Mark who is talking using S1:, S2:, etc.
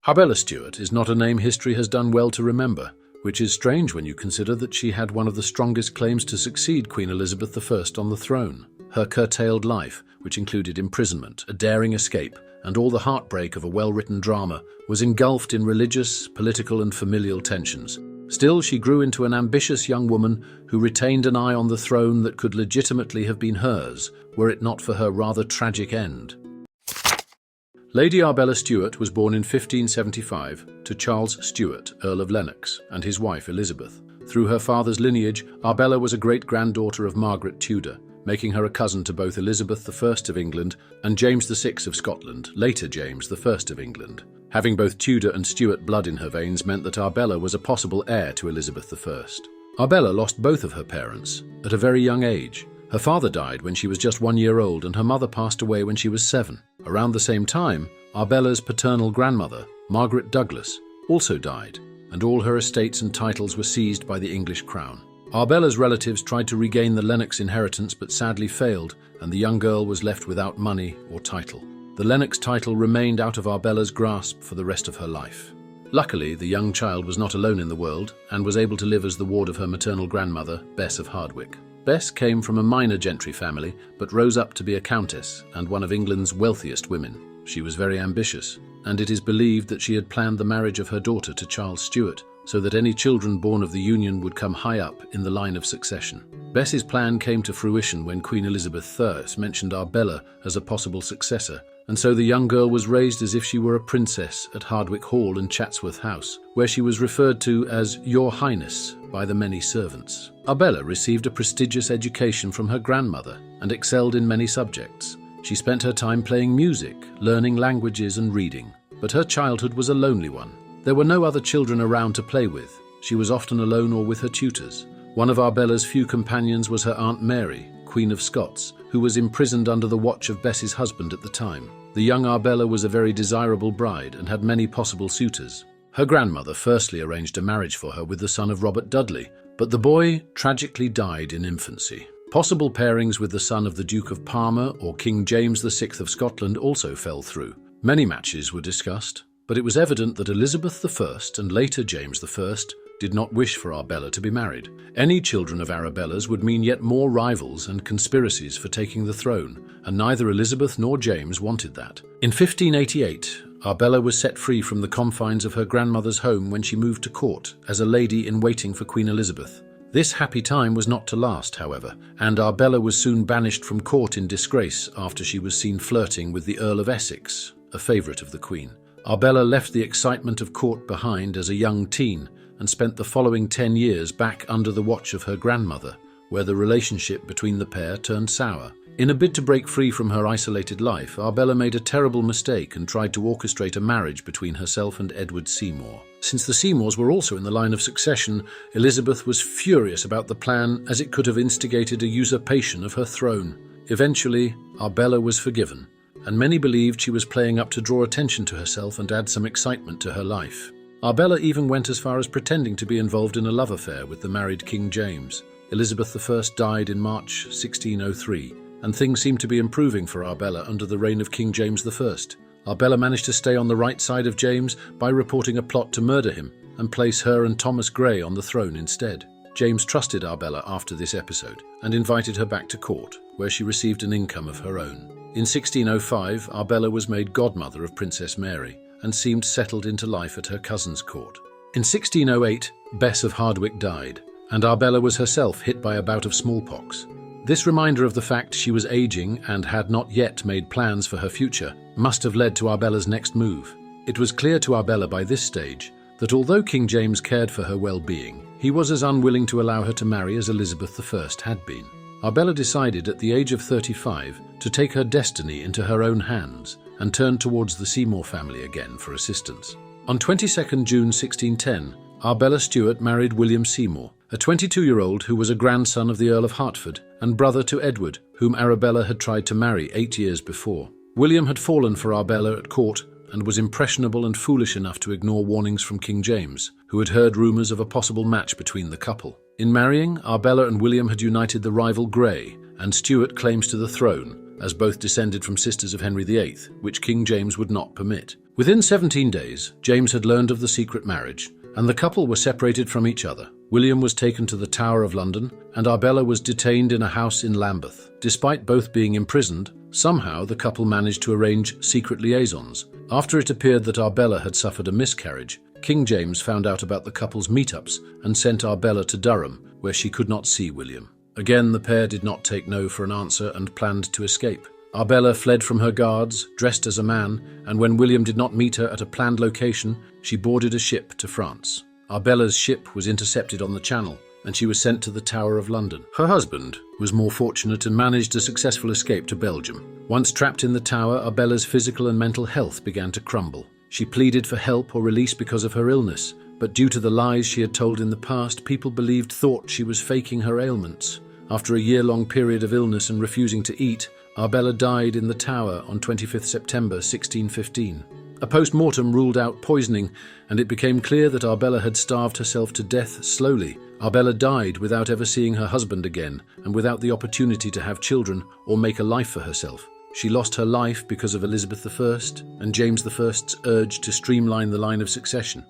S1: Arbella Stuart is not a name history has done well to remember, which is strange when you consider that she had one of the strongest claims to succeed Queen Elizabeth I on the throne. Her curtailed life, which included imprisonment, a daring escape, and all the heartbreak of a well-written drama, was engulfed in religious, political and familial tensions. Still, she grew into an ambitious young woman who retained an eye on the throne that could legitimately have been hers, were it not for her rather tragic end. Lady Arbella Stuart was born in 1575 to Charles Stuart, Earl of Lennox, and his wife Elizabeth. Through her father's lineage, Arbella was a great-granddaughter of Margaret Tudor, making her a cousin to both Elizabeth I of England and James VI of Scotland, later James I of England. Having both Tudor and Stuart blood in her veins meant that Arbella was a possible heir to Elizabeth I. Arbella lost both of her parents at a very young age. Her father died when she was just 1 year old and her mother passed away when she was 7. Around the same time, Arbella's paternal grandmother, Margaret Douglas, also died, and all her estates and titles were seized by the English crown. Arbella's relatives tried to regain the Lennox inheritance but sadly failed, and the young girl was left without money or title. The Lennox title remained out of Arbella's grasp for the rest of her life. Luckily, the young child was not alone in the world and was able to live as the ward of her maternal grandmother, Bess of Hardwicke. Bess came from a minor gentry family but rose up to be a countess and one of England's wealthiest women. She was very ambitious, and it is believed that she had planned the marriage of her daughter to Charles Stuart, so that any children born of the union would come high up in the line of succession. Bess's plan came to fruition when Queen Elizabeth I mentioned Arbella as a possible successor, and so the young girl was raised as if she were a princess at Hardwicke Hall and Chatsworth House, where she was referred to as Your Highness by the many servants. Arbella received a prestigious education from her grandmother and excelled in many subjects. She spent her time playing music, learning languages and reading, but her childhood was a lonely one. There were no other children around to play with. She was often alone or with her tutors. One of Arbella's few companions was her Aunt Mary, Queen of Scots, who was imprisoned under the watch of Bess's husband at the time. The young Arbella was a very desirable bride and had many possible suitors. Her grandmother firstly arranged a marriage for her with the son of Robert Dudley, but the boy tragically died in infancy. Possible pairings with the son of the Duke of Parma or King James VI of Scotland also fell through. Many matches were discussed, but it was evident that Elizabeth I and later James I did not wish for Arbella to be married. Any children of Arabella's would mean yet more rivals and conspiracies for taking the throne, and neither Elizabeth nor James wanted that. In 1588, Arbella was set free from the confines of her grandmother's home when she moved to court as a lady in waiting for Queen Elizabeth. This happy time was not to last, however, and Arbella was soon banished from court in disgrace after she was seen flirting with the Earl of Essex, a favourite of the Queen. Arbella left the excitement of court behind as a young teen and spent the following 10 years back under the watch of her grandmother, where the relationship between the pair turned sour. In a bid to break free from her isolated life, Arbella made a terrible mistake and tried to orchestrate a marriage between herself and Edward Seymour. Since the Seymours were also in the line of succession, Elizabeth was furious about the plan as it could have instigated a usurpation of her throne. Eventually, Arbella was forgiven, and many believed she was playing up to draw attention to herself and add some excitement to her life. Arbella even went as far as pretending to be involved in a love affair with the married King James. Elizabeth I died in March 1603, and things seemed to be improving for Arbella under the reign of King James I. Arbella managed to stay on the right side of James by reporting a plot to murder him and place her and Thomas Grey on the throne instead. James trusted Arbella after this episode and invited her back to court, where she received an income of her own. In 1605, Arbella was made godmother of Princess Mary and seemed settled into life at her cousin's court. In 1608, Bess of Hardwicke died, and Arbella was herself hit by a bout of smallpox. This reminder of the fact she was aging and had not yet made plans for her future must have led to Arbella's next move. It was clear to Arbella by this stage that although King James cared for her well-being, he was as unwilling to allow her to marry as Elizabeth I had been. Arbella decided at the age of 35 to take her destiny into her own hands and turned towards the Seymour family again for assistance. On 22nd June 1610, Arbella Stuart married William Seymour, a 22-year-old who was a grandson of the Earl of Hertford and brother to Edward, whom Arabella had tried to marry 8 years before. William had fallen for Arbella at court and was impressionable and foolish enough to ignore warnings from King James, who had heard rumours of a possible match between the couple. In marrying, Arbella and William had united the rival Grey, and Stuart claims to the throne, as both descended from sisters of Henry VIII, which King James would not permit. Within 17 days, James had learned of the secret marriage, and the couple were separated from each other. William was taken to the Tower of London, and Arbella was detained in a house in Lambeth. Despite both being imprisoned, somehow the couple managed to arrange secret liaisons. After it appeared that Arbella had suffered a miscarriage, King James found out about the couple's meetups and sent Arbella to Durham, where she could not see William. Again, the pair did not take no for an answer and planned to escape. Arbella fled from her guards, dressed as a man, and when William did not meet her at a planned location, she boarded a ship to France. Arbella's ship was intercepted on the Channel, and she was sent to the Tower of London. Her husband was more fortunate and managed a successful escape to Belgium. Once trapped in the tower, Arbella's physical and mental health began to crumble. She pleaded for help or release because of her illness, but due to the lies she had told in the past, people thought she was faking her ailments. After a year-long period of illness and refusing to eat, Arbella died in the tower on 25th September 1615. A post-mortem ruled out poisoning, and it became clear that Arbella had starved herself to death slowly. Arbella died without ever seeing her husband again, and without the opportunity to have children or make a life for herself. She lost her life because of Elizabeth I and James I's urge to streamline the line of succession.